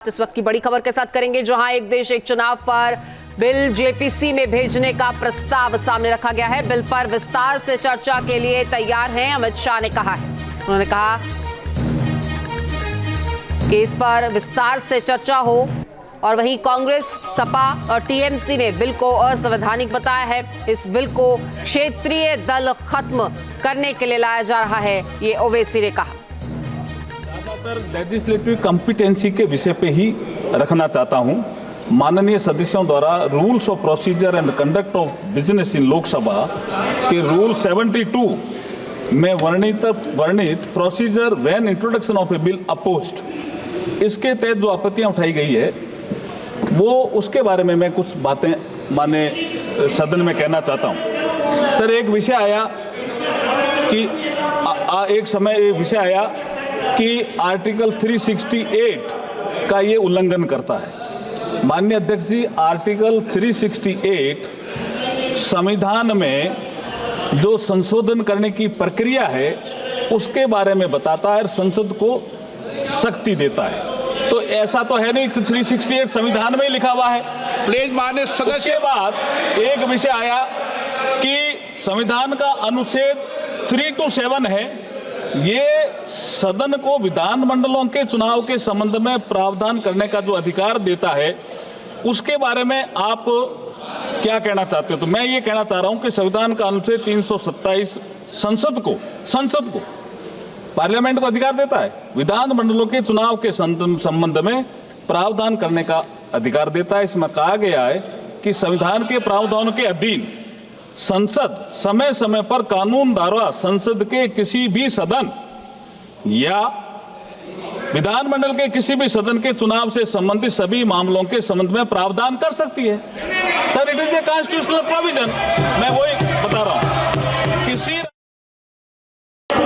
इस वक्त की बड़ी खबर के साथ करेंगे, जहां एक देश एक चुनाव पर बिल जेपीसी में भेजने का प्रस्ताव सामने रखा गया है। बिल पर विस्तार से चर्चा के लिए तैयार हैं, अमित शाह ने कहा है। उन्होंने कहा कि इस पर विस्तार से चर्चा हो। और वहीं कांग्रेस, सपा और टीएमसी ने बिल को असंवैधानिक बताया है। इस बिल को क्षेत्रीय दल खत्म करने के लिए लाया जा रहा है, ये ओवैसी ने कहा। लेजिस्लेटिव कॉम्पिटेंसी के विषय पे ही रखना चाहता हूं। माननीय सदस्यों द्वारा rules of procedure and conduct of business in Lok Sabha के रूल 72 में वर्णित procedure when introduction of A bill opposed, इसके तहत जो आपत्तियां उठाई गई है वो उसके बारे में मैं कुछ बातें माने सदन में कहना चाहता हूं। सर, एक विषय आया कि एक समय विषय आया कि आर्टिकल 368 का ये उल्लंघन करता है। माननीय अध्यक्ष जी, आर्टिकल 368 संविधान में जो संशोधन करने की प्रक्रिया है उसके बारे में बताता है और संसद को शक्ति देता है। तो ऐसा तो है नहीं कि 368 संविधान में ही लिखा हुआ है। प्लीज माननीय सदस्य। के बाद एक विषय आया कि संविधान का अनुच्छेद 327 है, ये सदन को विधानमंडलों के चुनाव के संबंध में प्रावधान करने का जो अधिकार देता है, उसके बारे में आप क्या कहना चाहते हो? तो मैं ये कहना चाह रहा हूं कि संविधान का अनुच्छेद 327 संसद को पार्लियामेंट को अधिकार देता है, विधानमंडलों के चुनाव के संबंध में प्रावधान करने का अधिकार देता है। इसमें कहा गया है कि संविधान के प्रावधानों के अधीन संसद समय समय पर कानून द्वारा संसद के किसी भी सदन या विधानमंडल के किसी भी सदन के चुनाव से संबंधित सभी मामलों के संबंध में प्रावधान कर सकती है। Sir, it is a constitutional provision. मैं वही बता रहा हूं। किसी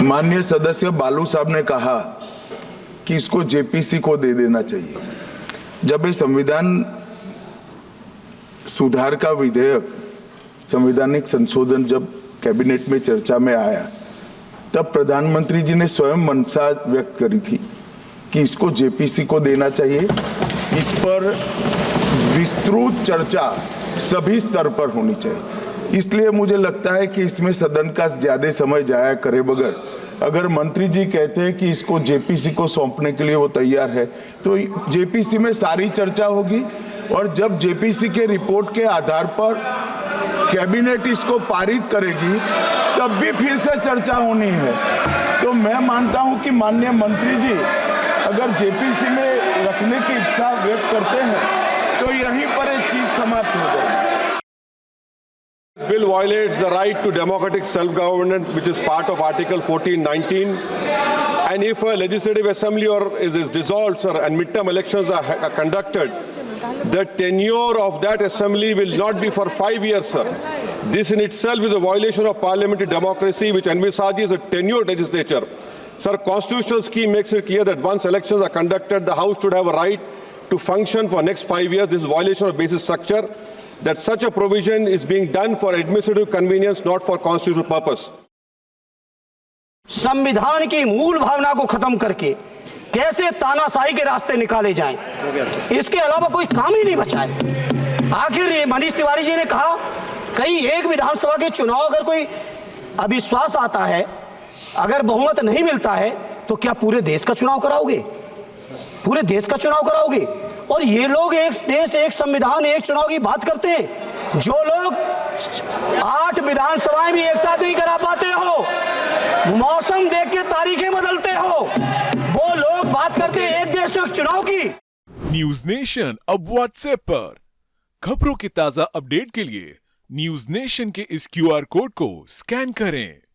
माननीय सदस्य बालू साहब ने कहा कि इसको जेपीसी को दे देना चाहिए। जब ये संविधान सुधार का विधेयक, संवैधानिक संशोधन जब कैबिनेट में चर्चा में आया, तब प्रधानमंत्री जी ने स्वयं मंशा व्यक्त करी थी कि इसको जेपीसी को देना चाहिए। इस पर विस्तृत चर्चा सभी स्तर पर होनी चाहिए। इसलिए मुझे लगता है कि इसमें सदन का ज्यादा समय जाया करे बगैर, अगर मंत्री जी कहते हैं कि इसको जेपीसी को सौंपने के लिए वो तैयार है, तो जेपीसी में सारी चर्चा होगी और जब जेपीसी के रिपोर्ट के आधार पर कैबिनेट इसको पारित करेगी तब भी फिर से चर्चा होनी है। तो मैं मानता हूं कि माननीय मंत्री जी अगर जेपीसी में रखने की इच्छा व्यक्त करते हैं तो यहीं पर एक चीज समाप्त हो जाएगी। This bill violates the right to democratic self-government, which is part of Article 14(19). And if a legislative assembly is dissolved, sir, and midterm elections are conducted, the tenure of that assembly will not be for 5 years, sir. This in itself is a violation of parliamentary democracy, which envisages a tenured legislature. Sir, constitutional scheme makes it clear that once elections are conducted, the House should have a right to function for next 5 years. This is a violation of basic structure. That such a provision is being done for administrative convenience, not for constitutional purpose. संविधान की मूल भावना को खत्म करके कैसे तानाशाही के रास्ते निकाले जाएं, इसके अलावा कोई काम ही नहीं बचा है। आखिर ये मनीष तिवारी जी ने कहा, कहीं एक विधानसभा के चुनाव अगर कोई अविश्वास आता है, अगर बहुमत नहीं मिलता है, तो क्या पूरे देश का चुनाव कराओगे? पूरे देश का चुनाव कराओगे? और ये लोग एक देश, एक संविधान, एक चुनाव की बात करते हैं। जो लोग 8 विधानसभाएं भी एक साथ नहीं करा पाते हो, मौसम देख के तारीखें बदलते हो, वो लोग बात करते हैं एक देश एक चुनाव की। न्यूज नेशन अब व्हाट्सएप पर खबरों की ताजा अपडेट के लिए न्यूज नेशन के इस QR कोड को स्कैन करें।